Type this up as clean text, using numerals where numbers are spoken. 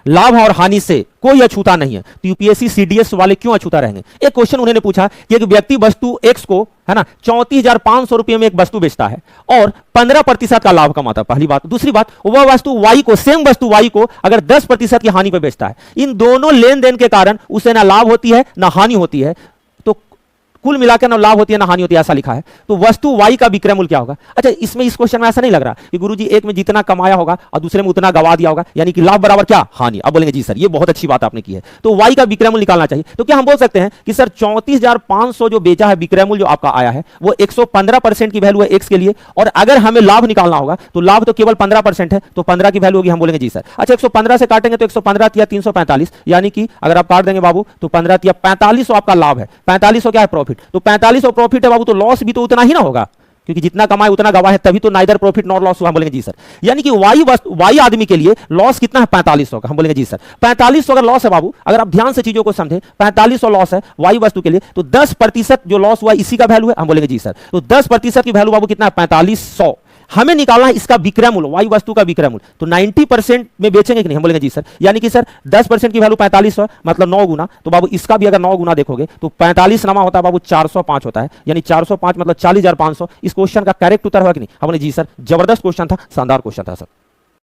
लाभ और हानि से कोई अछूता नहीं है, तो यूपीएससी सीडीएस वाले क्यों अछूता रहेंगे? एक क्वेश्चन उन्होंने पूछा कि एक व्यक्ति वस्तु एक्स को, है ना, 34,500 रुपए में एक वस्तु बेचता है और 15% का लाभ कमाता है, पहली बात। दूसरी बात, वह वस्तु वाई को, सेम वस्तु वाई को अगर 10% की हानि पर बेचता है, इन दोनों लेन देन के कारण उसे ना लाभ होती है ना हानि होती है, तो कुल मिलाकर ना लाभ होती है ना हानि होती है, ऐसा लिखा है। तो वस्तु वाई का विक्रय मूल्य क्या होगा? अच्छा, इसमें इस क्वेश्चन में ऐसा नहीं लग रहा कि गुरुजी एक में जितना कमाया होगा और दूसरे में उतना गवा दिया होगा, यानी कि लाभ बराबर क्या, हानि। अब बोलेंगे जी सर ये बहुत अच्छी बात आपने की है, तो वाई का विक्रय मूल्य निकालना चाहिए। तो क्या हम बोल सकते हैं कि सर 34,500 जो बेचा है, विक्रय मूल्य जो आपका आया है वो 115% की वैल्यू है एक्स के लिए, और अगर हमें लाभ निकालना होगा तो लाभ तो केवल 15% है, तो 15 की वैल्यू होगी, हम बोलेंगे जी सर। अच्छा, 115 से काटेंगे तो 115 या 345, यानी कि अगर आप काट देंगे बाबू तो 15 या 4500 आपका लाभ है, 4500 क्या है, प्रॉफिट। तो 4500 प्रॉफिट है बाबू, तो लॉस भी तो उतना ही ना होगा, क्योंकि जितना कमाए उतना गवा है, तभी तो नाइदर प्रॉफिट नॉर लॉस हुआ, हम बोलेंगे जी सर। यानी कि वाई आदमी के लिए लॉस कितना है, 4500 का, हम बोलेंगे जी सर। 4500 अगर लॉस है बाबू, अगर आप ध्यान से चीजों को समझे, 4500 लॉस है वाई वस्तु के लिए, तो 10% जो लॉस हुआ इसी का वैल्यू है, हम बोलेंगे जी सर। तो 10% की वैल्यू बाबू कितना है, 4500। हमें निकालना है इसका विक्रय मूल्य, वाई वस्तु का विक्रय मूल्य, तो 90% में बेचेंगे कि नहीं, हम बोलेंगे जी सर। यानी कि सर 10% की वैल्यू 4500 मतलब 9 गुना, तो बाबू इसका भी अगर 9 गुना देखोगे तो 45 नमा होता है बाबू 405 होता है, यानी 405 मतलब 40,500। इस क्वेश्चन का करेक्ट उत्तर होगा कि नहीं? हम बोले जी सर, जबरदस्त क्वेश्चन था, शानदार क्वेश्चन था सर।